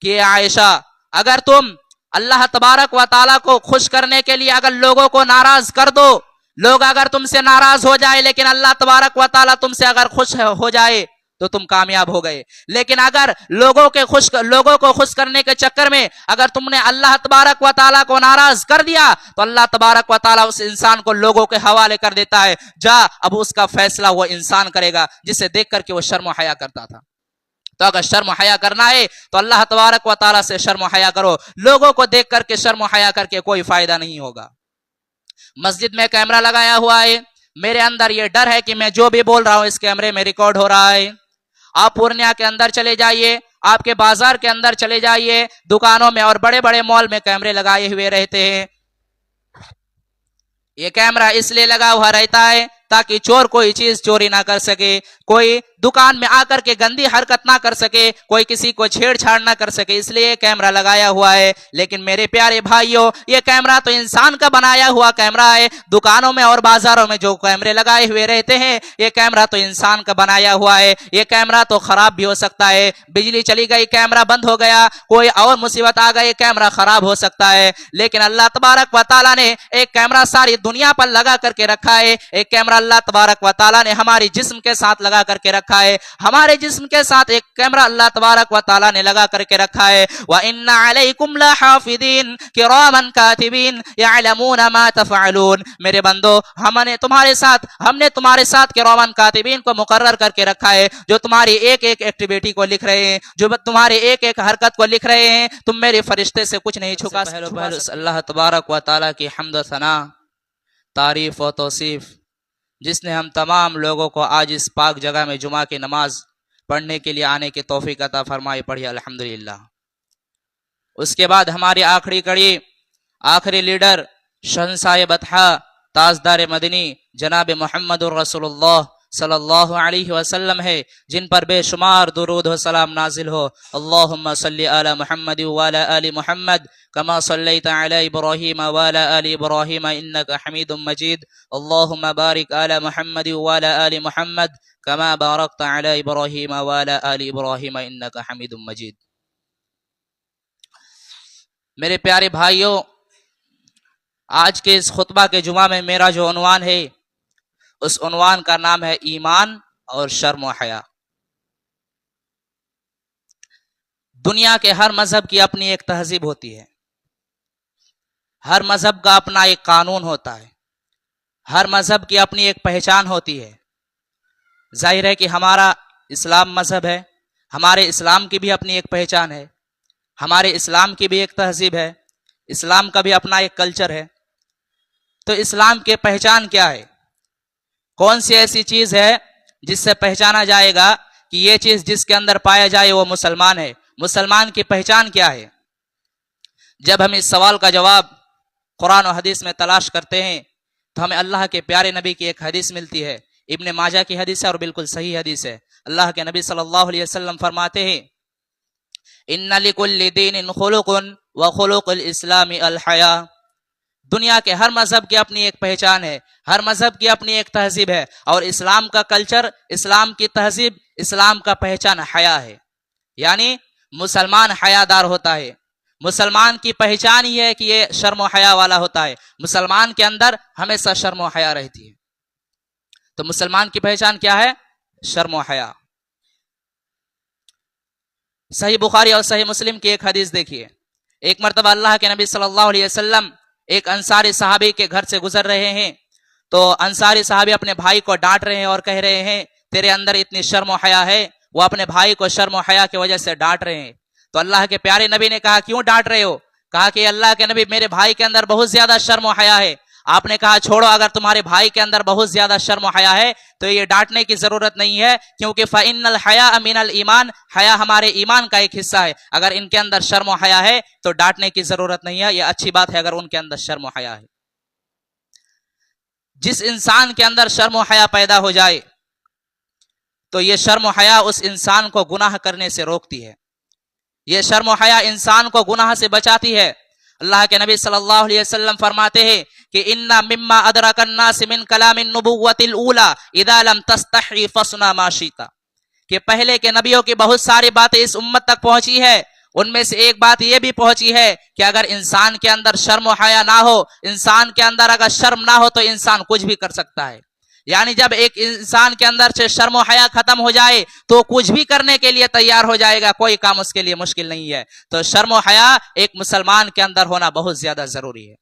کہ عائشہ اگر تم اللہ تبارک و تعالیٰ کو خوش کرنے کے لیے اگر لوگوں کو ناراض کر دو، لوگ اگر تم سے ناراض ہو جائے لیکن اللہ تبارک و تعالیٰ تم سے اگر خوش ہو جائے تو تم کامیاب ہو گئے. لیکن اگر لوگوں کو خوش کرنے کے چکر میں اگر تم نے اللہ تبارک و تعالیٰ کو ناراض کر دیا تو اللہ تبارک و تعالیٰ اس انسان کو لوگوں کے حوالے کر دیتا ہے. جا اب اس کا فیصلہ وہ انسان کرے گا جسے دیکھ کر کے وہ شرم و حیا کرتا تھا. تو اگر شرم و حیا کرنا ہے تو اللہ تبارک و تعالیٰ سے شرم و حیا کرو. لوگوں کو دیکھ کر کے شرم و حیا کر کے کوئی فائدہ نہیں ہوگا. مسجد میں کیمرہ لگایا ہوا ہے، میرے اندر یہ ڈر ہے کہ میں جو بھی بول رہا ہوں اس کیمرے میں ریکارڈ ہو رہا ہے. آپ پورنیہ کے اندر چلے جائیے، آپ کے بازار کے اندر چلے جائیے، دکانوں میں اور بڑے بڑے مال میں کیمرے لگائے ہوئے رہتے ہیں. یہ کیمرہ اس لیے لگا ہوا رہتا ہے تاکہ چور کوئی چیز چوری نہ کر سکے، کوئی دکان میں آ کر کے گندی حرکت نہ کر سکے، کوئی کسی کو چھیڑ چھاڑ نہ کر سکے، اس لیے کیمرہ لگایا ہوا ہے. لیکن میرے پیارے بھائیوں، یہ کیمرہ تو انسان کا بنایا ہوا کیمرہ ہے. دکانوں میں اور بازاروں میں جو کیمرے لگائے ہوئے رہتے ہیں یہ کیمرہ تو انسان کا بنایا ہوا ہے. یہ کیمرہ تو خراب بھی ہو سکتا ہے، بجلی چلی گئی کیمرہ بند ہو گیا، کوئی اور مصیبت آ گئی کیمرہ خراب ہو سکتا ہے. لیکن اللہ تبارک و تعالیٰ نے ایک کیمرہ ساری دنیا پر لگا کر کے رکھا ہے. ایک کیمرہ اللہ تبارک و تعالیٰ نے ہماری جسم کے ساتھ لگا کر کے رکھا ہے. ہمارے جسم کے ساتھ ایک کیمرہ اللہ تبارک و تعالیٰ نے لگا کر کے رکھا ہے. وَإِنَّ عَلَيْكُمْ لَحَافِظِينَ كِرَامًا كَاتِبِينَ يَعْلَمُونَ مَا تَفْعَلُونَ. میرے بندو، ہم نے تمہارے ساتھ کرامن کاتبین کو مقرر کر کے رکھا ہے جو تمہاری ایک ایک ایکٹیویٹی کو لکھ رہے ہیں، جو تمہاری ایک ایک حرکت کو لکھ رہے ہیں. تم میرے فرشتے سے کچھ نہیں چھپا سکتے. اللہ تبارک و تعالیٰ کی حمد و ثنا، تعریف و توصیف، جس نے ہم تمام لوگوں کو آج اس پاک جگہ میں جمعہ کی نماز پڑھنے کے لیے آنے کی توفیق عطا فرمائی. پڑھی الحمدللہ. اس کے بعد ہماری آخری کڑی، آخری لیڈر، شہنشاہ بطحہ، تاجدار مدنی جناب محمد الرسول اللہ صلی اللہ علیہ وسلم ہے، جن پر بے شمار درود و سلام نازل ہو. اللہم صلی علی محمد وعلی آل محمد کما صلیت علی ابراہیم وعلی آل ابراہیم انک حمید مجید. اللہم بارک علی محمد وعلی آل محمد کما بارکت علی ابراہیم وعلی آل ابراہیم انک حمید مجید. میرے پیارے بھائیوں، آج کے اس خطبہ کے جمعہ میں میرا جو عنوان ہے اس عنوان کا نام ہے ایمان اور شرم و حیا. دنیا کے ہر مذہب کی اپنی ایک تہذیب ہوتی ہے، ہر مذہب کا اپنا ایک قانون ہوتا ہے، ہر مذہب کی اپنی ایک پہچان ہوتی ہے. ظاہر ہے کہ ہمارا اسلام مذہب ہے، ہمارے اسلام کی بھی اپنی ایک پہچان ہے، ہمارے اسلام کی بھی ایک تہذیب ہے، اسلام کا بھی اپنا ایک کلچر ہے. تو اسلام کی پہچان کیا ہے؟ کون سی ایسی چیز ہے جس سے پہچانا جائے گا کہ یہ چیز جس کے اندر پایا جائے وہ مسلمان ہے؟ مسلمان کی پہچان کیا ہے؟ جب ہم اس سوال کا جواب قرآن و حدیث میں تلاش کرتے ہیں تو ہمیں اللہ کے پیارے نبی کی ایک حدیث ملتی ہے، ابن ماجہ کی حدیث ہے اور بالکل صحیح حدیث ہے. اللہ کے نبی صلی اللہ علیہ وسلم فرماتے ہیں ان لکل دین خلق وخلق الاسلام الحیا. دنیا کے ہر مذہب کی اپنی ایک پہچان ہے، ہر مذہب کی اپنی ایک تہذیب ہے، اور اسلام کا کلچر، اسلام کی تہذیب، اسلام کا پہچان حیا ہے. یعنی مسلمان حیا دار ہوتا ہے. مسلمان کی پہچان یہ ہے کہ یہ شرم و حیا والا ہوتا ہے. مسلمان کے اندر ہمیشہ شرم و حیا رہتی ہے. تو مسلمان کی پہچان کیا ہے؟ شرم و حیا. صحیح بخاری اور صحیح مسلم کی ایک حدیث دیکھیے. ایک مرتبہ اللہ کے نبی صلی اللہ علیہ وسلم ایک انصاری صحابی کے گھر سے گزر رہے ہیں تو انصاری صحابی اپنے بھائی کو ڈانٹ رہے ہیں اور کہہ رہے ہیں تیرے اندر اتنی شرم و حیا ہے. وہ اپنے بھائی کو شرم و حیا کی وجہ سے ڈانٹ رہے ہیں. تو اللہ کے پیارے نبی نے کہا کیوں ڈانٹ رہے ہو؟ کہا کہ اللہ کے نبی میرے بھائی کے اندر بہت زیادہ شرم و حیا ہے. آپ نے کہا چھوڑو، اگر تمہارے بھائی کے اندر بہت زیادہ شرم و حیا ہے تو یہ ڈانٹنے کی ضرورت نہیں ہے، کیونکہ فإن الحیاء من الایمان، حیا ہمارے ایمان کا ایک حصہ ہے. اگر ان کے اندر شرم و حیا ہے تو ڈانٹنے کی ضرورت نہیں ہے. یہ اچھی بات ہے اگر ان کے اندر شرم و حیا ہے. جس انسان کے اندر شرم و حیا پیدا ہو جائے تو یہ شرم و حیا اس انسان کو گناہ کرنے سے روکتی ہے. یہ شرم و حیا انسان کو گناہ سے بچاتی ہے. اللہ کے نبی صلی اللہ علیہ وسلم فرماتے ہیں کہ ان مما ادرک الناس من کلام النبوۃ الاولى اذا لم تستحی فاصنع ما شئت، کہ پہلے کے نبیوں کی بہت ساری باتیں اس امت تک پہنچی ہے. ان میں سے ایک بات یہ بھی پہنچی ہے کہ اگر انسان کے اندر شرم و حیا نہ ہو، انسان کے اندر اگر شرم نہ ہو تو انسان کچھ بھی کر سکتا ہے. یعنی جب ایک انسان کے اندر سے شرم و حیا ختم ہو جائے تو کچھ بھی کرنے کے لیے تیار ہو جائے گا، کوئی کام اس کے لیے مشکل نہیں ہے. تو شرم و حیا ایک مسلمان کے اندر ہونا بہت زیادہ ضروری ہے.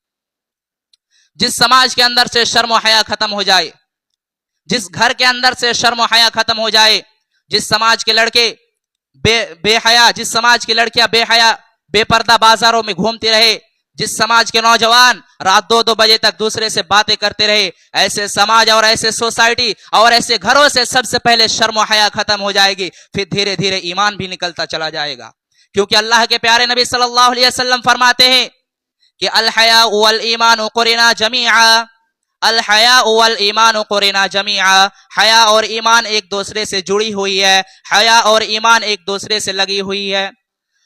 جس سماج کے اندر سے شرم و حیا ختم ہو جائے، جس گھر کے اندر سے شرم و حیا ختم ہو جائے، جس سماج کے لڑکے بے حیا، جس سماج کی لڑکیاں بے حیا بے پردہ بازاروں میں گھومتی رہے، جس سماج کے نوجوان رات 2 بجے تک دوسرے سے باتیں کرتے رہے، ایسے سماج اور ایسے سوسائٹی اور ایسے گھروں سے سب سے پہلے شرم و حیا ختم ہو جائے گی، پھر دھیرے دھیرے ایمان بھی نکلتا چلا جائے گا. کیونکہ اللہ کے پیارے نبی صلی اللہ علیہ وسلم فرماتے ہیں کہ الحیاء والایمان قرنا جمیعا، الحیاء والایمان قرنا جمیعا، حیا اور ایمان ایک دوسرے سے جڑی ہوئی ہے، حیا اور ایمان ایک دوسرے سے لگی ہوئی ہے.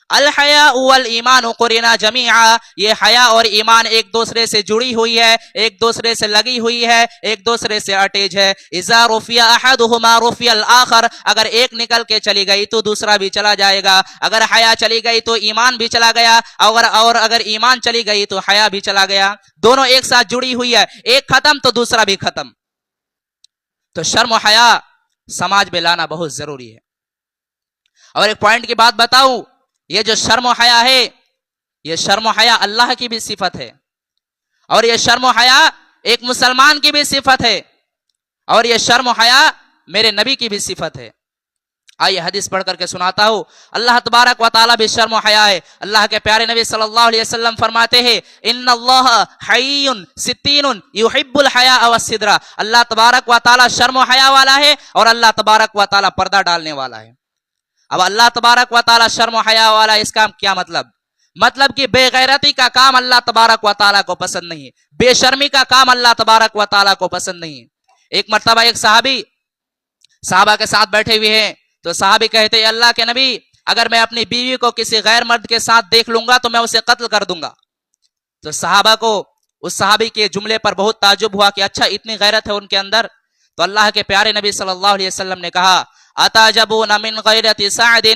الحیاء والایمان قرنا جمیعا، یہ حیا اور ایمان ایک دوسرے سے جڑی ہوئی ہے، ایک دوسرے سے لگی ہوئی ہے، ایک دوسرے سے اٹیچ ہے. اذا رفع احدهما رفع الاخر، اگر ایک نکل کے چلی گئی تو دوسرا بھی چلا جائے گا، اگر حیا چلی گئی تو ایمان بھی چلا گیا، اور اگر ایمان چلی گئی تو حیا بھی چلا گیا. دونوں ایک ساتھ جڑی ہوئی ہے، ایک ختم تو دوسرا بھی ختم. تو شرم و حیا سماج میں لانا بہت ضروری ہے. اور ایک پوائنٹ کی بات بتاؤں، یہ جو شرم و حیا ہے، یہ شرم و حیا اللہ کی بھی صفت ہے، اور یہ شرم و حیا ایک مسلمان کی بھی صفت ہے، اور یہ شرم و حیا میرے نبی کی بھی صفت ہے. آئیے حدیث پڑھ کر کے سناتا ہوں. اللہ تبارک و تعالیٰ بھی شرم و حیا ہے. اللہ کے پیارے نبی صلی اللہ علیہ وسلم فرماتے ہیں ان اللہ حی ستین یحب الحیاء والستر، اللہ تبارک و تعالیٰ شرم و حیا والا ہے اور اللہ تبارک و تعالیٰ پردہ ڈالنے والا ہے. اب اللہ تبارک و تعالیٰ شرم و حیا والا، اس کا کیا مطلب کہ بے غیرتی کا کام اللہ تبارک و تعالیٰ کو پسند نہیں، بے شرمی کا کام اللہ تبارک و تعالیٰ کو پسند نہیں. ایک مرتبہ ایک صحابہ کے ساتھ بیٹھے ہوئے ہیں تو صحابی کہتے ہیں اللہ کے نبی، اگر میں اپنی بیوی کو کسی غیر مرد کے ساتھ دیکھ لوں گا تو میں اسے قتل کر دوں گا. تو صحابہ کو اس صحابی کے جملے پر بہت تعجب ہوا کہ اچھا اتنی غیرت ہے ان کے اندر. تو اللہ کے پیارے نبی صلی اللہ علیہ وسلم نے کہا اتعجبون من غیرت سعد،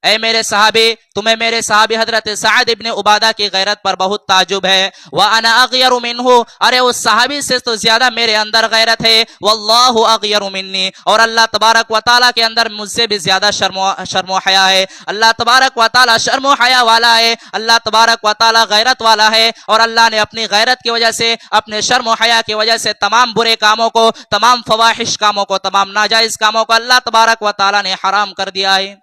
اے میرے صحابی، تمہیں میرے صحابی حضرت سعد ابن عبادہ کی غیرت پر بہت تعجب ہے. وَأَنَا أَغْيَرُ مِنْهُ، ارے اس صحابی سے تو زیادہ میرے اندر غیرت ہے. وَاللَّهُ أَغْيَرُ مِنِّي، اور اللہ تبارک و تعالیٰ کے اندر مجھ سے بھی زیادہ شرم و حیا ہے. اللہ تبارک و تعالیٰ شرم و حیا والا ہے، اللہ تبارک و تعالیٰ غیرت والا ہے، اور اللہ نے اپنی غیرت کی وجہ سے، اپنے شرم و حیا کی وجہ سے تمام برے کاموں کو، تمام فواحش کاموں کو، تمام ناجائز کاموں کو اللہ تبارک و تعالیٰ نے حرام کر دیا ہے.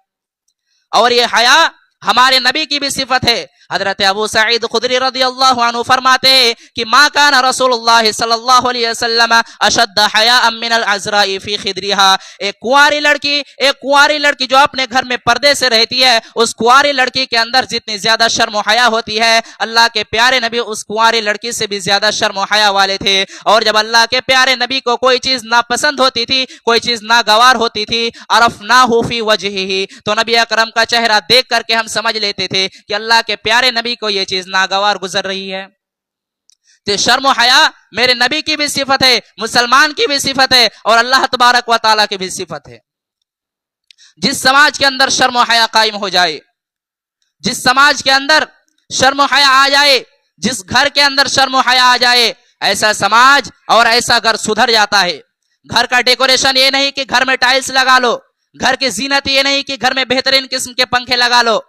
اور یہ حیا ہمارے نبی کی بھی صفت ہے. حضرت ابو سعید خدری رضی اللہ عنہ فرماتے ہیں کہ ما کان رسول اللہ صلی اللہ علیہ وسلم اشد حیاء من العذراء فی خدرها، ایک کنواری لڑکی جو اپنے گھر میں پردے سے رہتی ہے، اس کنواری لڑکی کے اندر جتنی زیادہ شرم و حیا ہوتی ہے، اللہ کے پیارے نبی اس کنواری لڑکی سے بھی زیادہ شرم و حیا والے تھے. اور جب اللہ کے پیارے نبی کو کوئی چیز ناپسند ہوتی تھی، کوئی چیز ناگوار ہوتی تھی، عرفناہ فی وجہہ، تو نبی اکرم کا چہرہ دیکھ کر کے ہم سمجھ لیتے تھے کہ اللہ کے پیارے نبی کو یہ چیز ناگوار گزر رہی ہے. تو شرم و حیا میرے نبی کی بھی صفت ہے، مسلمان کی بھی صفت ہے، اور اللہ تبارک و تعالیٰ کی بھی صفت ہے. جس سماج کے اندر شرم و حیا قائم ہو جائے، جس سماج کے اندر شرم و حیا آ جائے، جس گھر کے اندر شرم و حیا آ جائے، ایسا سماج اور ایسا گھر سدھر جاتا ہے. گھر کا ڈیکوریشن یہ نہیں کہ گھر میں ٹائلز لگا لو، گھر کی زینت یہ نہیں کہ گھر میں بہترین قسم کے پنکھے لگا لو،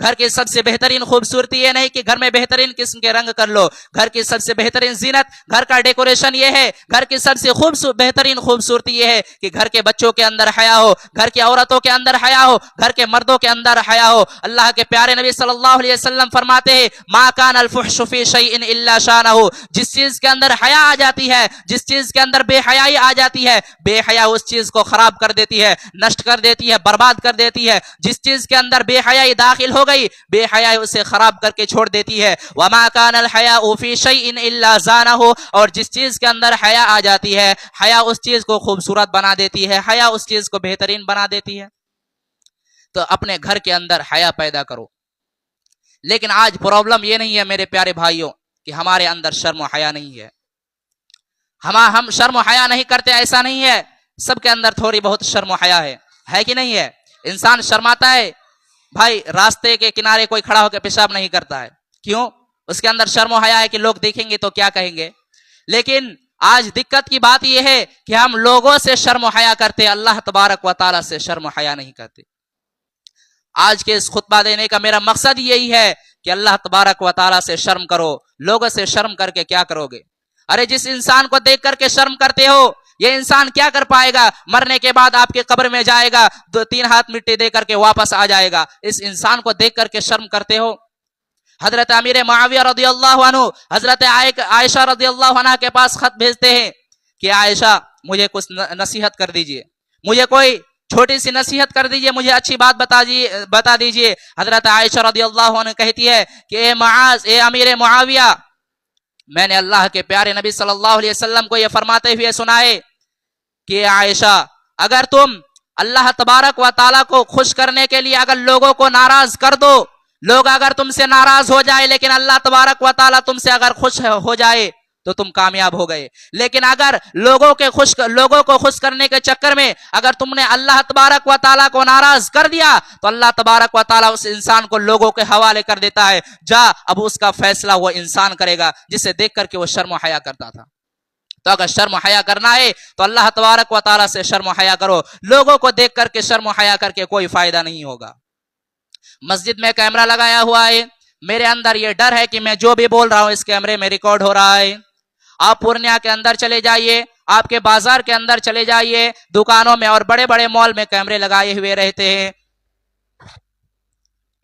گھر کی سب سے بہترین خوبصورتی یہ نہیں کہ گھر میں بہترین قسم کے رنگ کر لو. گھر کی سب سے بہترین زینت، گھر کا ڈیکوریشن یہ ہے، گھر کی سب سے بہترین خوبصورتی یہ ہے کہ گھر کے بچوں کے اندر حیا ہو، گھر کی عورتوں کے اندر حیا ہو، گھر کے مردوں کے اندر حیا ہو. اللہ کے پیارے نبی صلی اللہ علیہ وسلم فرماتے ہیں ما کان الفحش فی شیء الا شانہ، جس چیز کے اندر حیا آ جاتی ہے، جس چیز کے اندر بے حیائی آ جاتی ہے، بے حیا اس چیز کو خراب کر دیتی ہے، نشٹ کر دیتی ہے، برباد کر دیتی ہے. جس چیز کے اندر بے حیائی داخل ہو گئی، بے حیائی اسے خراب کر کے چھوڑ دیتی ہے. وما کان الحیاء فی شیء الا زانہ، اور جس چیز کے اندر حیا آ جاتی ہے، حیا اس چیز کو خوبصورت بنا دیتی ہے، حیا اس چیز کو بہترین بنا دیتی ہے. تو اپنے گھر کے اندر حیا پیدا کرو. لیکن آج پرابلم یہ نہیں ہے میرے پیارے بھائیوں کہ ہمارے اندر شرم و حیا نہیں ہے، ہم شرم و حیا نہیں کرتے، ایسا نہیں ہے. سب کے اندر تھوڑی بہت شرم و حیا ہے کہ نہیں ہے؟ انسان شرماتا ہے، بھائی راستے کے کنارے کوئی کھڑا ہو کے پیشاب نہیں کرتا ہے، کیوں؟ اس کے اندر شرم و حیا ہے کہ لوگ دیکھیں گے تو کیا کہیں گے. لیکن آج دقت کی بات یہ ہے کہ ہم لوگوں سے شرم و حیا کرتے، اللہ تبارک و تعالیٰ سے شرم و حیا نہیں کرتے. آج کے اس خطبہ دینے کا میرا مقصد یہی ہے کہ اللہ تبارک و تعالیٰ سے شرم کرو. لوگوں سے شرم کر کے کیا کرو گے؟ ارے جس انسان کو دیکھ کر کے شرم کرتے ہو، یہ انسان کیا کر پائے گا؟ مرنے کے بعد آپ کے قبر میں جائے گا، 2-3 ہاتھ مٹی دے کر کے واپس آ جائے گا. اس انسان کو دیکھ کر کے شرم کرتے ہو. حضرت امیر معاویہ رضی اللہ عنہ حضرت عائشہ رضی اللہ عنہ کے پاس خط بھیجتے ہیں کہ عائشہ مجھے کچھ نصیحت کر دیجئے، مجھے کوئی چھوٹی سی نصیحت کر دیجئے، مجھے اچھی بات بتا دیجئے. حضرت عائشہ رضی اللہ عنہ کہتی ہے کہ اے امیر معاویہ، میں نے اللہ کے پیارے نبی صلی اللہ علیہ وسلم کو یہ فرماتے ہوئے سنا ہے کہ عائشہ، اگر تم اللہ تبارک و تعالیٰ کو خوش کرنے کے لیے اگر لوگوں کو ناراض کر دو، لوگ اگر تم سے ناراض ہو جائے لیکن اللہ تبارک و تعالیٰ تم سے اگر خوش ہو جائے تو تم کامیاب ہو گئے. لیکن اگر لوگوں کو خوش کرنے کے چکر میں اگر تم نے اللہ تبارک و تعالیٰ کو ناراض کر دیا تو اللہ تبارک و تعالیٰ اس انسان کو لوگوں کے حوالے کر دیتا ہے. جا اب اس کا فیصلہ وہ انسان کرے گا جسے دیکھ کر کے وہ شرم و حیا کرتا تھا. تو اگر شرم و حیا کرنا ہے تو اللہ تبارک و تعالیٰ سے شرم و حیا کرو. لوگوں کو دیکھ کر کے شرم و حیا کر کے کوئی فائدہ نہیں ہوگا. مسجد میں کیمرہ لگایا ہوا ہے، میرے اندر یہ ڈر ہے کہ میں جو بھی بول رہا ہوں اس کیمرے میں ریکارڈ ہو رہا ہے. آپ پورنیہ کے اندر چلے جائیے، آپ کے بازار کے اندر چلے جائیے، دکانوں میں اور بڑے بڑے مال میں کیمرے لگائے ہوئے رہتے ہیں.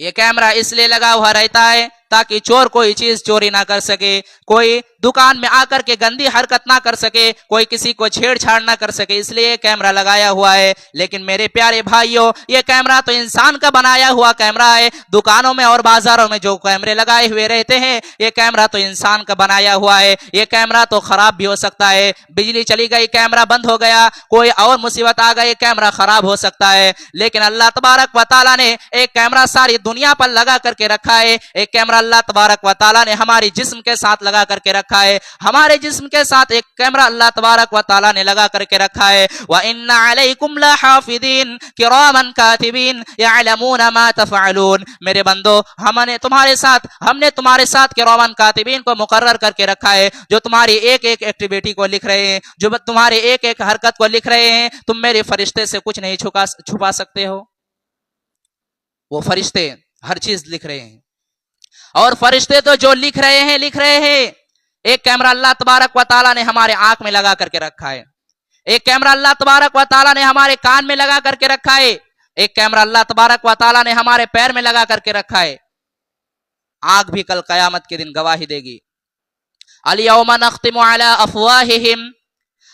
یہ کیمرہ اس لیے لگا ہوا رہتا ہے تاکہ چور کوئی چیز چوری نہ کر سکے، کوئی دکان میں آ کر کے گندی حرکت نہ کر سکے، کوئی کسی کو چھیڑ چھاڑ نہ کر سکے، اس لیے کیمرہ لگایا ہوا ہے. لیکن میرے پیارے بھائیوں، یہ کیمرہ تو انسان کا بنایا ہوا کیمرہ ہے. دکانوں میں اور بازاروں میں جو کیمرے لگائے ہوئے رہتے ہیں یہ کیمرہ تو انسان کا بنایا ہوا ہے. یہ کیمرہ تو خراب بھی ہو سکتا ہے، بجلی چلی گئی کیمرہ بند ہو گیا، کوئی اور مصیبت آ گئی کیمرہ خراب ہو سکتا ہے. لیکن اللہ تبارک و تعالیٰ نے ایک کیمرہ ساری دنیا پر لگا کر کے رکھا ہے. ایک کیمرہ اللہ تبارک و تعالیٰ نے ہماری جسم کے ساتھ لگا کر کے رکھا ہے. ہمارے جسم کے ساتھ ایک کیمرہ اللہ تبارک و تعالیٰ نے لگا کر کے رکھا ہے. وَإِنَّ عَلَيْكُمْ لَحَافِظِينَ كِرَامًا كَاتِبِينَ يَعْلَمُونَ مَا تَفْعَلُونَ. میرے بندو، ہم نے تمہارے ساتھ کرامن کاتبین کو مقرر کر کے رکھا ہے جو تمہاری ایک ایک ایکٹیویٹی کو لکھ رہے ہیں، جو تمہاری ایک ایک حرکت کو لکھ رہے ہیں. تم میرے فرشتے سے کچھ نہیں چھپا سکتے ہو. وہ فرشتے ہر چیز لکھ رہے ہیں، اور فرشتے تو جو لکھ رہے ہیں. ایک کیمرہ اللہ تبارک و تعالیٰ نے ہمارے آنکھ میں لگا کر کے رکھا ہے، ایک کیمرہ اللہ تبارک و تعالیٰ نے ہمارے کان میں لگا کر کے رکھا ہے، ایک کیمرہ اللہ تبارک و تعالیٰ نے ہمارے پیر میں لگا کر کے رکھا ہے. آنکھ بھی کل قیامت کے دن گواہی دے گی. الیوم نختم علی افواہہم،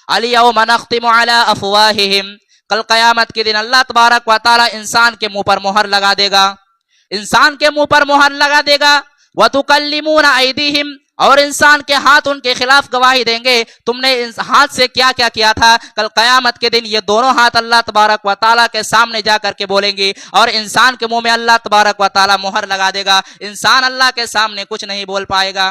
الیوم نختم علی افواہہم. کل قیامت کے دن اللہ تبارک و تعالیٰ انسان کے منہ پر مہر لگا دے گا، انسان کے منہ پر مہر لگا دے گا. وَتُكَلِّمُونَ أَيْدِيهِمْ، اور انسان کے ہاتھ ان کے خلاف گواہی دیں گے تم نے اس ہاتھ سے کیا کیا کیا تھا. کل قیامت کے دن یہ دونوں ہاتھ اللہ تبارک و تعالیٰ کے سامنے جا کر کے بولیں گی، اور انسان کے منہ میں اللہ تبارک و تعالیٰ مہر لگا دے گا. انسان اللہ کے سامنے کچھ نہیں بول پائے گا.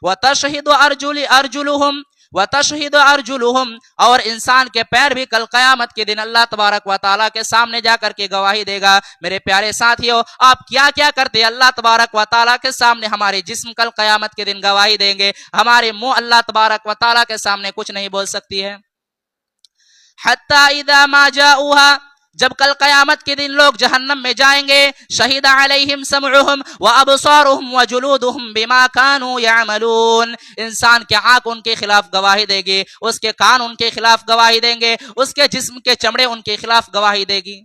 وَتَشْهِدُ أَرْجُلُهُمْ وَتَشْهِدُ أَرْجُلُهُمْ، اور انسان کے پیر بھی کل قیامت کے دن اللہ تبارک و تعالیٰ کے سامنے جا کر کے گواہی دے گا. میرے پیارے ساتھیو، آپ کیا کیا کرتے اللہ تبارک و تعالیٰ کے سامنے؟ ہمارے جسم کل قیامت کے دن گواہی دیں گے، ہمارے منہ اللہ تبارک و تعالیٰ کے سامنے کچھ نہیں بول سکتی ہے. حتی اذا ما جاؤها، جب کل قیامت کے دن لوگ جہنم میں جائیں گے، شہید علیہم سمعہم وابصارہم وجلودہم بما کانوا یعملون. انسان کے آنکھ ان کے خلاف گواہی دے گی، اس کے کان ان کے خلاف گواہی دیں گے، اس کے جسم کے چمڑے ان کے خلاف گواہی دے گی.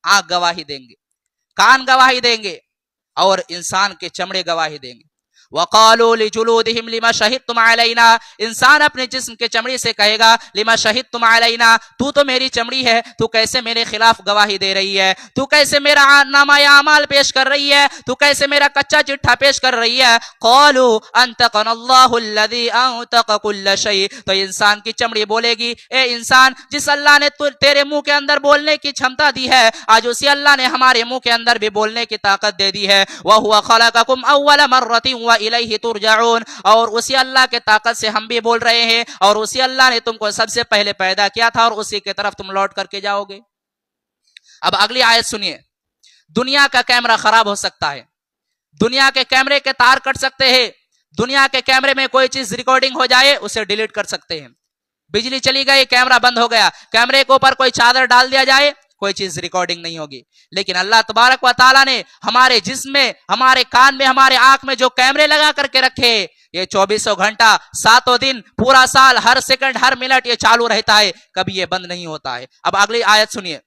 آنکھ گواہی دیں گے، کان گواہی دیں گے، اور انسان کے چمڑے گواہی دیں گے. وَقَالُوا لِجُلُودِهِمْ لِمَا شَهِدْتُمْ عَلَيْنَا، انسان اپنے جسم کے چمڑی سے کہے گا لِمَا شَهِدْتُمْ عَلَيْنَا، تو میری چمڑی ہے، تو کیسے میرے خلاف گواہی دے رہی ہے، تو کیسے میرا نامہ اعمال پیش کر رہی ہے، تو کیسے میرا کچا چٹھا پیش کر رہی ہے. قَالُوا أَنْطَقَنَا اللَّهُ الَّذِي أَنْطَقَ كُلَّ شَيْءٍ، تو انسان کی چمڑی بولے گی، اے انسان، جس اللہ نے تیرے منہ کے اندر بولنے کی چھمتا دی ہے، آج اسی اللہ نے ہمارے منہ کے اندر بھی بولنے کی طاقت دے دی ہے. وَهُوَ خَلَقَكُمْ أَوَّلَ مَرَّةٍ الیہ ترجعون، اور اسی اللہ کے طاقت سے ہم بھی بول رہے ہیں، اور اسی اللہ نے تم کو سب سے پہلے پیدا کیا تھا، اور اسی کی طرف تم لوٹ کر کے جاؤ گے. اب اگلی آیت سنیے. दुनिया का कैमरा खराब हो सकता है, दुनिया के कैमरे के तार कट सकते हैं, दुनिया के कैमरे में कोई चीज रिकॉर्डिंग हो जाए उसे डिलीट कर सकते हैं, बिजली चली गई कैमरा बंद हो गया, कैमरे के ऊपर कोई चादर डाल दिया जाए कोई चीज रिकॉर्डिंग नहीं होगी। लेकिन अल्लाह तबारक व ताला ने हमारे जिस्म में, हमारे कान में, हमारे आंख में जो कैमरे लगा करके रखे, ये 24 घंटा, 7 दिन, पूरा साल, हर सेकंड, हर मिनट ये चालू रहता है, कभी ये बंद नहीं होता है। अब अगली आयत सुनिए,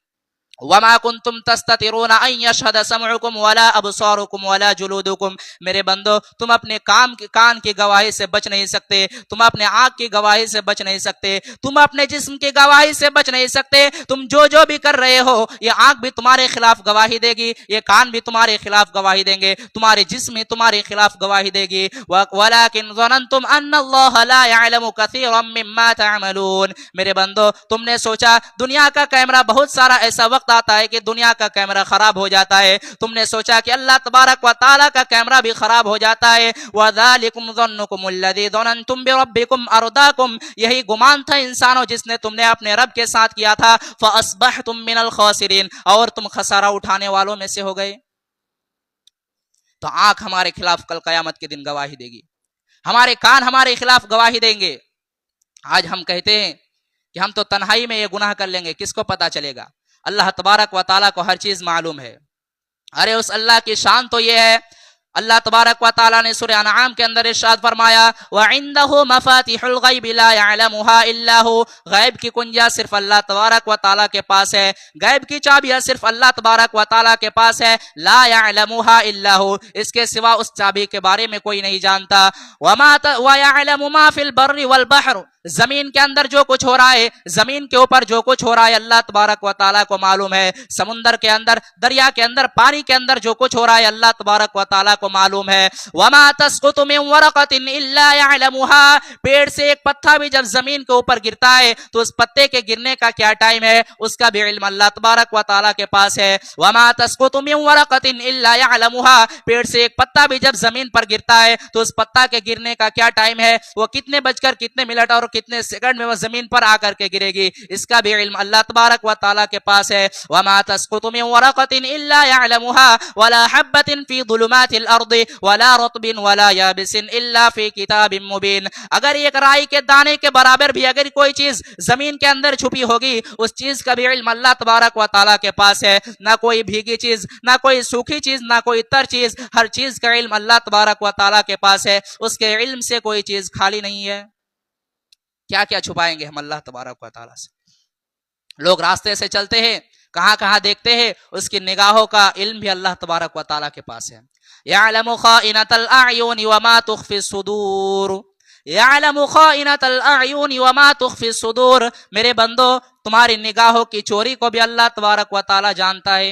वमा कुंतुम तस्ततिरूना अन यशहद समउकुम वला अबसारुकुम वला जुलूदुकुम, मेरे बंदो तुम अपने कान की गवाही से बच नहीं सकते, तुम अपने आंख की गवाही से बच नहीं सकते, तुम अपने जिस्म की गवाही से बच नहीं सकते। तुम जो भी कर रहे हो, ये आंख भी तुम्हारे खिलाफ गवाही देगी, ये कान भी तुम्हारे खिलाफ गवाही देंगे, तुम्हारे जिस्म भी तुम्हारे खिलाफ गवाही देगी। वलाकिन ज़ननतुम अन्नल्लाह ला यअलमु कसीरम मिम्मा तअमलून, मेरे बंदो तुमने सोचा, दुनिया का कैमरा, बहुत सारा ऐसा वक्त आता है कि दुनिया का कैमरा खराब हो जाता है, तुमने सोचा कि अल्लाह तबारक व ताला का कैमरा भी खराब हो जाता है। वज़ालिकुम ज़न्नुकुम अल्लज़ी ज़ननतुम बिरब्बिकुम अर्दाकुम, यही गुमान था इंसानों जिसने तुमने अपने रब के साथ किया था। फ़अस्बहतुम मिनल खासिरीन, और तुम खसारा उठाने वालों में से हो गए। तो आंख हमारे खिलाफ कल कयामत के दिन गवाही देगी, हमारे कान हमारे खिलाफ गवाही देंगे। आज हम कहते हैं कि हम तो तन्हाई में ये गुनाह कर लेंगे, किसको पता चलेगा? अल्लाह तबारक व ताला को हर चीज मालूम है। अरे उस अल्लाह की शान तो ये है, अल्लाह तबारक व ताला ने सूरह अनआम के अंदर इरशाद फरमाया, व इंदहु मफातिहुल गैब ला यअलमुहा इल्ला हु, गैब की कुंजियां सिर्फ अल्लाह तबारक व ताला के पास है, गैब की चाबियां सिर्फ अल्लाह तबारक व ताला के पास है। ला यअलमुहा इल्ला हु, इसके सिवा उस चाबी के बारे में कोई नहीं जानता। व यअलमु मा फिल बर्रि वल बहर, जमीन के अंदर जो कुछ हो रहा है, जमीन के ऊपर जो कुछ हो रहा है, अल्लाह तबारक व ताला को मालूम है। समुंदर के अंदर, दरिया के अंदर, पानी के अंदर जो कुछ हो रहा है, अल्लाह तबारक व ताला को मालूम है। वमा तस्कुतु मिन वरक़तिन इल्ला यअलमुहा, पेड़ से एक पत्ता भी जब जमीन के ऊपर गिरता है तो उस पत्ते के गिरने का क्या टाइम है, उसका भी इल्म अल्लाह तबारक व ताला के पास है। वमा तस्कुतु मिन वरक़तिन इल्ला यअलमुहा, पेड़ से एक पत्ता भी जब जमीन पर गिरता है तो उस पत्ता के गिरने का क्या टाइम है, वो कितने बजकर कितने मिनट और कितने सेकंड में वो जमीन पर आकर के गिरेगी, इसका भी इल्म अल्लाह तबारक व ताला के पास है। वमा तस्कुतु मिन वरक़तिन इल्ला यअलमुहा वला हब्बतिन फी ज़ुलुमातिल अर्दि वला रत्बिन वला याबिसिन इल्ला फी किताबिन मुबीन, अगर एक राई के दाने के बराबर भी अगर कोई चीज जमीन के अंदर छुपी होगी, उस चीज का भी इल्म अल्लाह तबारक व ताला के पास है। ना कोई भीगी चीज, ना कोई सूखी चीज, ना कोई तर चीज, हर चीज का इल्म अल्लाह तबारक व ताला के पास है। उसके इल्म से कोई चीज खाली नहीं है। क्या क्या छुपाएंगे हम अल्लाह तबारक व ताला से? लोग रास्ते से चलते हैं, कहां कहां देखते हैं, उसकी निगाहों का इल्म भी अल्लाह तबारक व ताला के पास है। यअलमु खाइनतल अयुन व मा तुख्फी सुदूर, यअलमु खाइनतल अयुन व मा तुख्फी सुदूर, मेरे बंदो तुम्हारी निगाहों की चोरी को भी अल्लाह तबारक व ताला जानता है।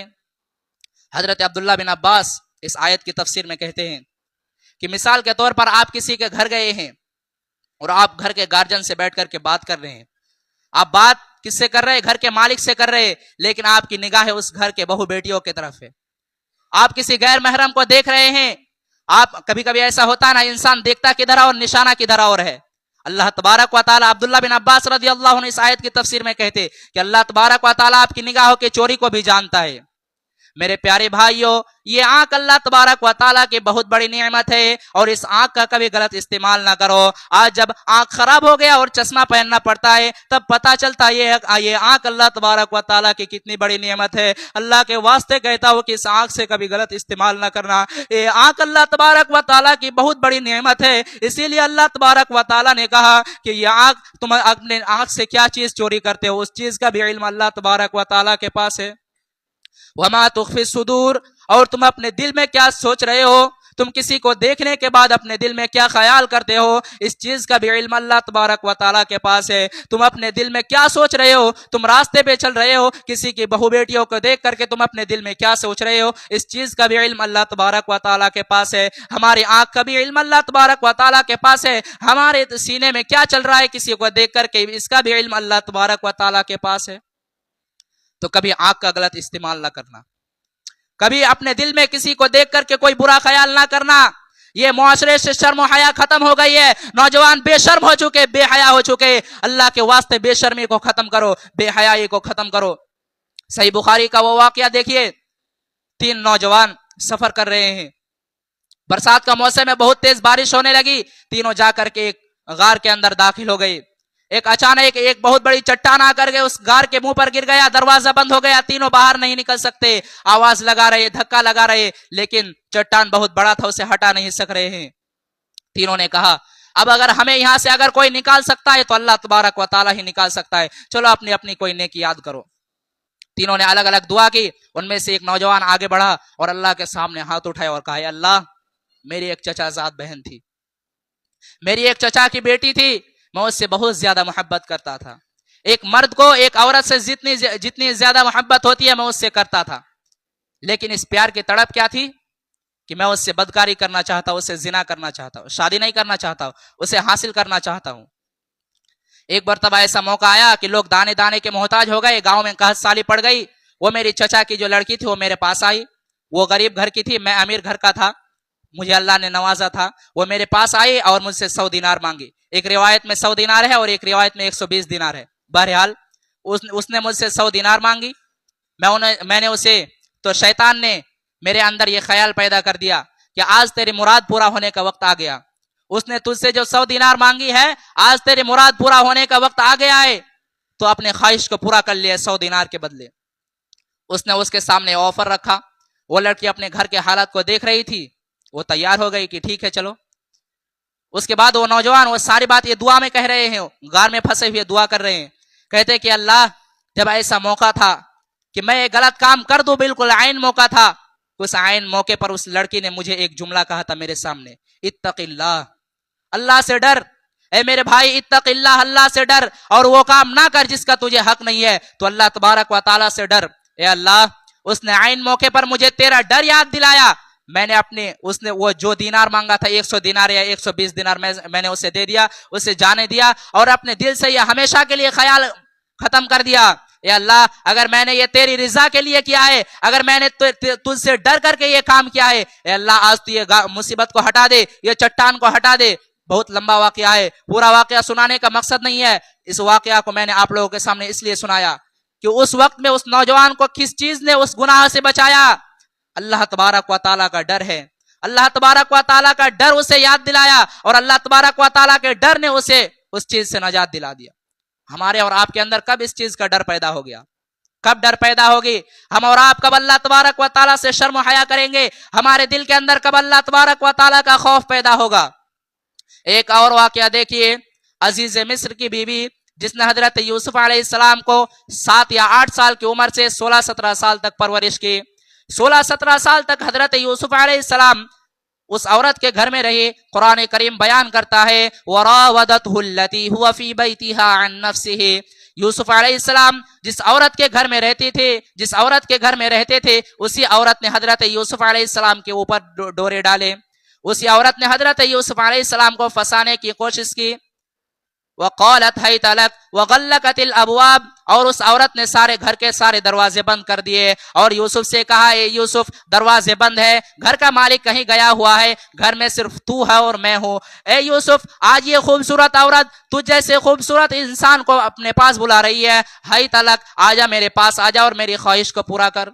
हजरत अब्दुल्लाह बिन अब्बास इस आयत की तफसीर में कहते हैं कि मिसाल के तौर पर आप किसी के घर गए हैं और आप घर के गार्जियन से बैठ करके बात कर रहे हैं। आप बात किससे कर रहे हैं? घर के मालिक से कर रहे हैं, लेकिन आपकी निगाहें उस घर के बहू बेटियों की तरफ है। आप किसी गैर महरम को देख रहे हैं। आप कभी कभी ऐसा होता है ना, इंसान देखता किधर और निशाना किधर और है। अल्लाह तबारक व ताला, अब्दुल्ला बिन अब्बास रज़ियल्लाहु अन्हु इस आयत की तफसीर में कहते कि अल्लाह तबारक व ताला आपकी निगाहों की चोरी को भी जानता है। मेरे प्यारे भाइयों, ये आंख अल्लाह तबारक व ताला की बहुत बड़ी नेमत है और इस आंख का कभी गलत इस्तेमाल ना करो। आज जब आंख खराब हो गया और चश्मा पहनना पड़ता है, तब पता चलता है ये आंख अल्लाह तबारक व ताला की कितनी बड़ी नेमत है। अल्लाह के वास्ते कहता हूं कि इस आंख से कभी गलत इस्तेमाल ना करना। ये आंख अल्लाह तबारक व ताला की बहुत बड़ी नेमत है, इसीलिए अल्लाह तबारक व ताला ने कहा कि ये आंख, तुम अपने आंख से क्या चीज चोरी करते हो, उस चीज का भी इल्म अल्लाह तबारक व ताला के पास है। वमा तुख्फी सुदूर, और तुम अपने दिल में क्या सोच रहे हो, तुम किसी को देखने के बाद अपने दिल में क्या ख्याल करते हो, इस चीज का भी इल्म अल्लाह तबारक व ताला के पास है। तुम अपने दिल में क्या सोच रहे हो, तुम रास्ते पे चल रहे हो, किसी की बहू बेटियों को देख करके तुम अपने दिल में क्या सोच रहे हो, इस चीज का भी इल्म अल्लाह तबारक व ताला के पास है। हमारी आंख का भी इल्म अल्लाह तबारक व ताला के पास है। हमारे सीने में क्या चल रहा है किसी को देख करके, इसका भी इल्म अल्लाह तबारक व ताला के पास है। तो कभी आंख का गलत इस्तेमाल ना करना, कभी अपने दिल में किसी को देख करके कोई बुरा ख्याल ना करना। ये मुआशरे से शर्म हया खत्म हो गई है। नौजवान बेशर्म हो चुके, बेहया हो चुके। अल्लाह के वास्ते बेशर्मी को खत्म करो, बेहयाई को खत्म करो। सही बुखारी का वो वाकया देखिए, तीन नौजवान सफर कर रहे हैं, बरसात का मौसम है, बहुत तेज बारिश होने लगी। तीनों जाकर के एक गार के अंदर दाखिल हो गए। एक अचानक एक बहुत बड़ी चट्टान आकर के उस गार के मुंह पर गिर गया, दरवाजा बंद हो गया, तीनों बाहर नहीं निकल सकते, आवाज लगा रहे, धक्का लगा रहे, लेकिन चट्टान बहुत बड़ा था, उसे हटा नहीं सक रहे हैं। तीनों ने कहा अब अगर हमें यहां से अगर कोई निकाल सकता है तो अल्लाह तबारक व ताला ही निकाल सकता है, चलो अपनी अपनी कोई नेकी याद करो। तीनों ने अलग अलग दुआ की। उनमें से एक नौजवान आगे बढ़ा और अल्लाह के सामने हाथ उठाया और कहा अल्लाह, मेरी एक चचाजाद बहन थी, मेरी एक चचा की बेटी थी, मैं उससे बहुत ज्यादा मोहब्बत करता था। एक मर्द को एक औरत से जितनी ज्यादा मोहब्बत होती है मैं उससे करता था, लेकिन इस प्यार की तड़प क्या थी कि मैं उससे बदकारी करना चाहता हूं, उससे जिना करना चाहता हूं, शादी नहीं करना चाहता हूं, उसे हासिल करना चाहता हूं। एक मरतबा ऐसा मौका आया कि लोग दाने दाने के मोहताज हो गए, गांव में कहत साली पड़ गई। वो मेरी चचा की जो लड़की थी वो मेरे पास आई, वो गरीब घर की थी, मैं अमीर घर का था, मुझे अल्लाह ने नवाजा था। वो मेरे पास आई और मुझसे 100 दिनार मांगी। एक रिवायत में 100 दिनार है और एक रिवायत में 120 दिनार है। बहरहाल उसने मुझसे 100 दिनार मांगी। मैंने उसे, तो शैतान ने मेरे अंदर ये ख्याल पैदा कर दिया कि आज तेरी मुराद पूरा होने का वक्त आ गया। उसने तुझसे जो 100 दिनार मांगी है, आज तेरी मुराद पूरा होने का वक्त आ गया है, तो अपने ख्वाहिश को पूरा कर लिया 100 दिनार के बदले। उसने उसके सामने ऑफर रखा। वो लड़की अपने घर के हालात को देख रही थी, वो तैयार हो गई कि ठीक है चलो। उसके बाद वो नौजवान वो सारी बात ये दुआ में कह रहे हैं, गार में फंसे हुए दुआ कर रहे हैं, कहते कि अल्लाह, जब ऐसा मौका था कि मैं ये गलत काम कर दूं, बिल्कुल आइन मौका था, उस आइन मौके पर उस लड़की ने मुझे एक जुमला कहा था मेरे सामने, इत्तकिल्लाह, अल्लाह से डर। ए मेरे भाई, इत्तकिल्लाह, अल्लाह से डर और वो काम ना कर जिसका तुझे हक नहीं है, तो अल्लाह तबारक व ताला से डर। ए अल्लाह, उसने आइन मौके पर मुझे तेरा डर याद दिलाया। मैंने उसने वो जो दिनार मांगा था 100 दिनार या 120 दिनार मैंने उसे दे दिया, उसे जाने दिया और अपने दिल से ये हमेशा के लिए ख्याल खत्म कर दिया। या अल्लाह, अगर मैंने ये तेरी रिजा के लिए किया है, अगर मैंने तुझसे डर करके ये काम किया है, अल्लाह आज तू ये मुसीबत को हटा दे, ये चट्टान को हटा दे। बहुत लंबा वाकया है, पूरा वाकया सुनाने का मकसद नहीं है। इस वाकया को मैंने आप लोगों के सामने इसलिए सुनाया कि उस वक्त में उस नौजवान को किस चीज ने उस गुनाह से बचाया। अल्लाह तबारक व ताला का डर है। अल्लाह तबारक व ताला का डर उसे याद दिलाया और अल्लाह तबारक व ताला के डर ने उसे उस चीज से नजात दिला दिया। हमारे और आपके अंदर कब इस चीज का डर पैदा हो गया? कब डर पैदा होगी? हम और आप कब अल्लाह तबारक व ताला से शर्म हया करेंगे? हमारे दिल के अंदर कब अल्लाह तबारक व ताला का खौफ पैदा होगा? एक और वाकया देखिए, अजीज मिस्र की बीवी जिसने हजरत यूसुफ अलैहिस्सलाम को 7 या 8 साल की उम्र से 16-17 साल तक परवरिश की। 16-17 साल तक हजरत यूसुफ अलैहिस्सलाम उस औरत के घर में रही। कुरान करीम बयान करता है, वरावदतहु लती हुवा फी बैतिहा अन नफ्सिही, यूसुफ अलैहिस्सलाम जिस औरत के घर में रहती थी, जिस औरत के घर में रहते थे, उसी औरत ने हजरत यूसुफ अलैहिस्सलाम के ऊपर डोरे डाले। उसी औरत ने हजरत यूसुफ अलैहिस्सलाम को फंसाने की कोशिश की। वक़ालत हैत लक वग़ल्लक़तिल अबवाब, और उस औरत ने सारे घर के सारे दरवाजे बंद कर दिए और यूसुफ से कहा, ए यूसुफ, दरवाजे बंद है, घर का मालिक कहीं गया हुआ है, घर में सिर्फ तू है और मैं हूं। ए यूसुफ, आज ये खूबसूरत औरत तुझ जैसे खूबसूरत इंसान को अपने पास बुला रही है, हैत लक, आजा मेरे पास, आजा और मेरी ख्वाहिश को पूरा कर।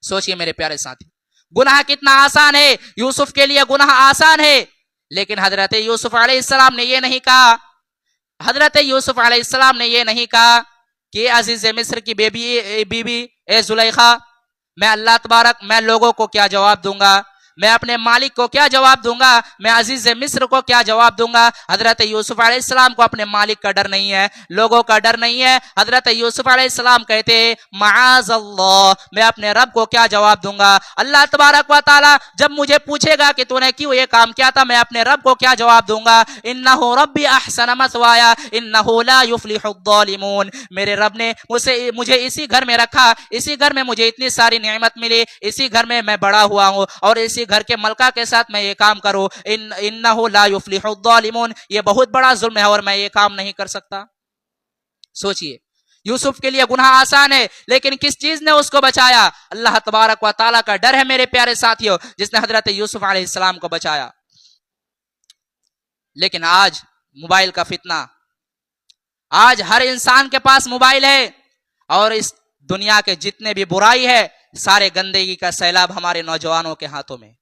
सोचिए मेरे प्यारे साथी, गुनाह कितना आसान है। यूसुफ के लिए गुनाह आसान है, लेकिन हजरत यूसुफ अलैहिस्सलाम ने ये नहीं कहा, हजरत यूसुफ अलैहिस्सलाम ने ये नहीं कहा कि अजीज मिस्र की बीबी ए जुलेखा, मैं अल्लाह तबारक, मैं लोगों को क्या जवाब दूंगा, मैं अपने मालिक को क्या जवाब दूंगा, मैं अजीज मिस्र को क्या जवाब दूंगा। हजरत यूसुफ अलैहिस्सलाम को अपने मालिक का डर नहीं है, लोगों का डर नहीं है। हजरत यूसुफ अलैहिस्सलाम कहते, माअज़ल्लाह, मैं अपने रब को क्या जवाब दूंगा। अल्लाह तबारक व तआला जब मुझे पूछेगा कि तूने क्यों ये काम किया था, मैं अपने रब को क्या जवाब दूंगा। इन्नहु रब्बी अहसन मसवाया इन्नहु ला युफ्लिहुज़्ज़ालिमून, मेरे रब ने मुझे इसी घर में रखा, इसी घर में मुझे इतनी सारी नेमत मिली, इसी घर में मैं बड़ा हुआ हूँ और इसी घर के मलका के साथ मैं ये काम करूं। इन्नहु ला युफ्लिहुज़्ज़ालिमून, ये बहुत बड़ा जुल्म है और मैं ये काम नहीं कर सकता। सोचिए, यूसुफ के लिए गुनाह आसान है, लेकिन किस चीज ने उसको बचाया? अल्लाह तबारक व तआला का डर है मेरे प्यारे साथियों, जिसने हजरत यूसुफ अलैहिस्सलाम को बचाया। लेकिन आज मोबाइल का फितना, आज हर इंसान के पास मोबाइल है और इस दुनिया के जितने भी बुराई है, सारे गंदगी का सैलाब हमारे नौजवानों के हाथों में,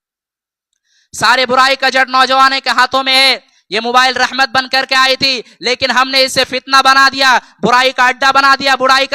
सारे बुराई का जड़ नौजवानों के हाथों में है। ये मोबाइल रहमत बन करके आई थी, लेकिन हमने इसे फितना बना दिया, बुराई का अड्डा बना दिया, बुराई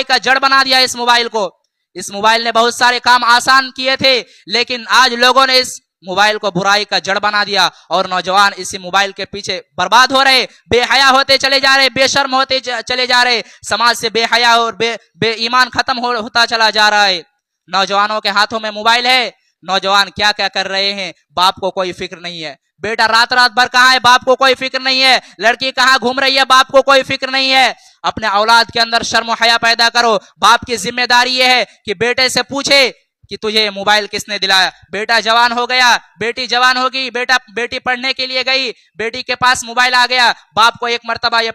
का जड़ बना दिया इस मोबाइल को। इस मोबाइल ने बहुत सारे काम आसान किए थे, लेकिन आज लोगों ने इस मोबाइल को बुराई का जड़ बना दिया और नौजवान इसी मोबाइल के पीछे बर्बाद हो रहे, बेहया होते चले जा रहे, बेशर्म होते चले जा रहे, समाज से बेहया और बेईमान खत्म होता चला जा रहा है। नौजवानों के हाथों में मोबाइल है, नौजवान क्या क्या कर रहे हैं, बाप को कोई फिक्र नहीं है। बेटा रात रात भर कहाँ है, बाप को कोई फिक्र नहीं है। लड़की कहाँ घूम रही है, बाप को कोई फिक्र नहीं है। अपने औलाद के अंदर शर्म हया पैदा करो। बाप की जिम्मेदारी यह है कि बेटे से पूछे कि तुझे मोबाइल किसने दिलाया। बेटा जवान हो गया, बेटी जवान होगी, बेटी पढ़ने के लिए गई, बेटी के पास मोबाइल आ गया, बाप को एक मर्तबा ये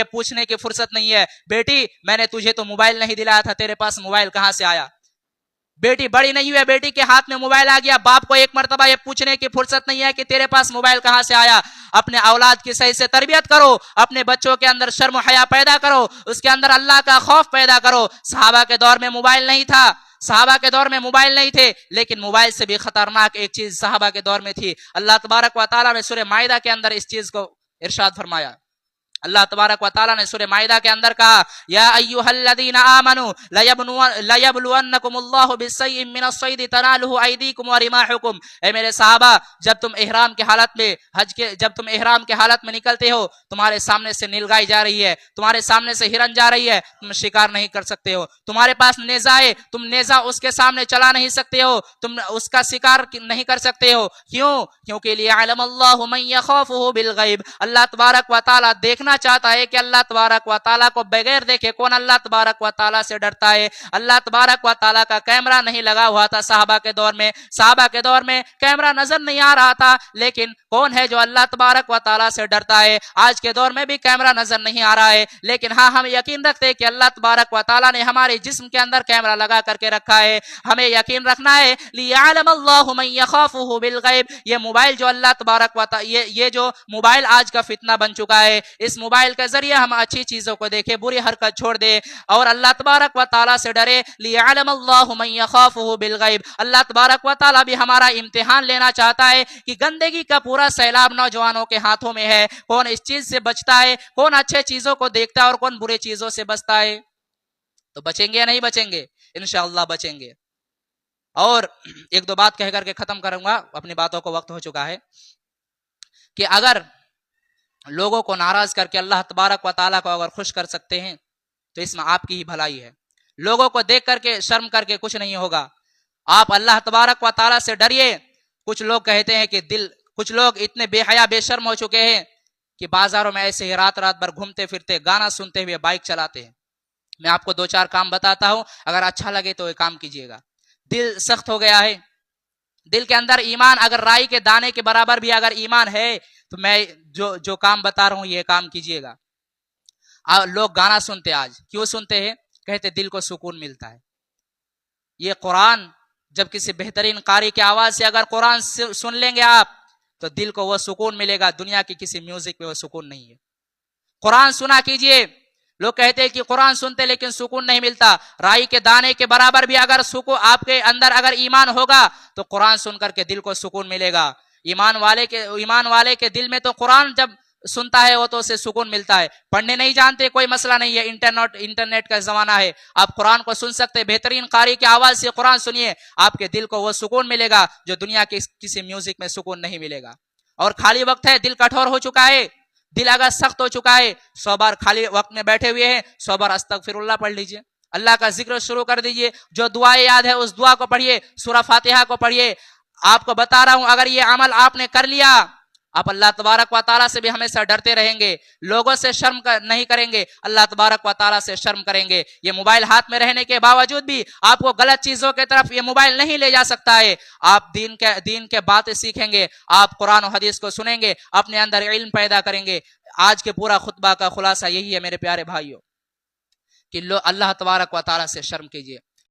पूछने की फुर्सत नहीं है, बेटी मैंने तुझे तो मोबाइल नहीं दिलाया था, तेरे पास मोबाइल कहां से आया। बेटी बड़ी नहीं हुई, बेटी के हाथ में मोबाइल आ गया, बाप को एक मर्तबा ये पूछने की फुर्सत नहीं है कि तेरे पास मोबाइल कहां से आया। अपने औलाद की सही से तरबियत करो, अपने बच्चों के अंदर शर्म हया पैदा करो, उसके अंदर अल्लाह का खौफ पैदा करो। सहाबा के दौर में मोबाइल नहीं था, सहाबा के दौर में मोबाइल नहीं थे, लेकिन मोबाइल से भी खतरनाक एक चीज सहाबा के दौर में थी। अल्लाह तबारक व तआला ने सूरह माइदा के अंदर इस चीज को इरशाद फरमाया। अल्लाह तबारक व तआला ने सूरह माइदा के अंदर कहा, या अय्युहल्लज़ीना आमनू लयब्लुवन्नकुमुल्लाहु बिस्सय्यिम मिनस्सय्यि तनालुहु अयदीकुम व रिमाहुकुम। ए मेरे सहाबा, जब तुम इहराम के हालत में जब तुम इहराम के हालत में निकलते हो, तुम्हारे सामने से नीलगाय जा रही है, तुम्हारे सामने से हिरन जा रही है, तुम शिकार नहीं कर सकते हो। तुम्हारे पास नेजा है, तुम नेजा उसके सामने चला नहीं सकते हो, तुम उसका शिकार नहीं कर सकते हो। क्यों? क्योंकि लियअलमल्लाहु मन यखाफुहु बिल गैब। अल्लाह तबारक व तआला देखना चाहता है कि अल्लाह तबारक व तआला को बगैर देखे कौन अल्लाह तबारक व तआला से डरता है। अल्लाह तबारक व तआला का कैमरा नहीं लगा हुआ था सहाबा के दौर में, सहाबा के दौर में कैमरा नजर नहीं आ रहा था, लेकिन कौन है जो अल्लाह तबारक व तआला से डरता है। आज के दौर में भी कैमरा नजर नहीं आ रहा है, लेकिन हाँ हम यकीन रखते हैं कि अल्लाह तबारक व तआला ने हमारे जिस्म के अंदर कैमरा लगा करके रखा है। हमें यकीन रखना है लियअलमल्लाहु मन यखाफुहु बिल गैब। ये मोबाइल जो अल्लाह तबारक व तआला, ये जो मोबाइल आज का फितना बन चुका है, इस मोबाइल के जरिए हम अच्छी चीजों को देखें, बुरी हरकत छोड़ दे और अल्लाह तबारक व तआला से डरे। लियअलमल्लाहु मन यखाफुहु बिल गैब। अल्लाह तबारक व तआला भी हमारा इम्तिहान लेना चाहता है कि गंदगी का पूरा सैलाब नौजवानों के हाथों में है, कौन इस चीज से बचता है, कौन अच्छे चीजों को देखता है और कौन बुरे चीजों से बचता है। तो बचेंगे या नहीं बचेंगे? इंशाअल्लाह बचेंगे। और एक दो बात कह करके खत्म करूंगा, अपनी बातों को वक्त हो चुका है, कि अगर लोगों को नाराज करके अल्लाह तबारक व तआला को अगर खुश कर सकते हैं तो इसमें आपकी ही भलाई है। लोगों को देख करके शर्म करके कुछ नहीं होगा, आप अल्लाह तबारक व तआला से डरिए। कुछ लोग कहते हैं कि कुछ लोग इतने बेहया बेशर्म हो चुके हैं कि बाजारों में ऐसे ही रात रात भर घूमते फिरते गाना सुनते हुए बाइक चलाते हैं। मैं आपको दो चार काम बताता हूं, अगर अच्छा लगे तो ये काम कीजिएगा। दिल सख्त हो गया है, दिल के अंदर ईमान अगर राई के दाने के बराबर भी अगर ईमान है तो मैं जो काम बता रहा हूं ये काम कीजिएगा। लोग गाना सुनते, आज क्यों सुनते हैं? कहते दिल को सुकून मिलता है। ये कुरान जब किसी बेहतरीन कारी की आवाज से अगर कुरान सुन लेंगे आप तो दिल को वो सुकून मिलेगा, दुनिया की किसी म्यूजिक में वो सुकून नहीं है। कुरान सुना कीजिए। लोग कहते हैं कि कुरान सुनते लेकिन सुकून नहीं मिलता। राई के दाने के बराबर भी अगर सुकून आपके अंदर अगर ईमान होगा तो कुरान सुन करके दिल को सुकून मिलेगा। ईमान वाले के दिल में तो कुरान जब सुनता है वो तो उसे सुकून मिलता है। पढ़ने नहीं जानते कोई मसला नहीं है, इंटरनेट का जमाना है, आप कुरान को सुन सकते हैं। बेहतरीन कारी की आवाज से कुरान सुनिए, आपके दिल को वो सुकून मिलेगा जो दुनिया के किसी म्यूजिक में सुकून नहीं मिलेगा। और खाली वक्त है, दिल कठोर हो चुका है, दिल अगर सख्त हो चुका है, 100 बार खाली वक्त में बैठे हुए हैं 100 बार अस्तगफिरुल्लाह पढ़ लीजिए, अल्लाह का जिक्र शुरू कर दीजिए। जो दुआएं याद है उस दुआ को पढ़िए, सूरह फातिहा को पढ़िए। आपको बता रहा हूं, अगर ये अमल आपने कर लिया, आप अल्लाह तबारक व तआला से भी हमेशा डरते रहेंगे, लोगों से शर्म नहीं करेंगे, अल्लाह तबारक व तआला से शर्म करेंगे। ये मोबाइल हाथ में रहने के बावजूद भी आपको गलत चीजों की तरफ ये मोबाइल नहीं ले जा सकता है। आप दीन के बातें सीखेंगे, आप कुरान और हदीस को सुनेंगे, अपने अंदर इल्म पैदा करेंगे। आज के पूरा खुतबा का खुलासा यही है मेरे प्यारे भाइयों कि अल्लाह तबारक व तआला से शर्म कीजिए।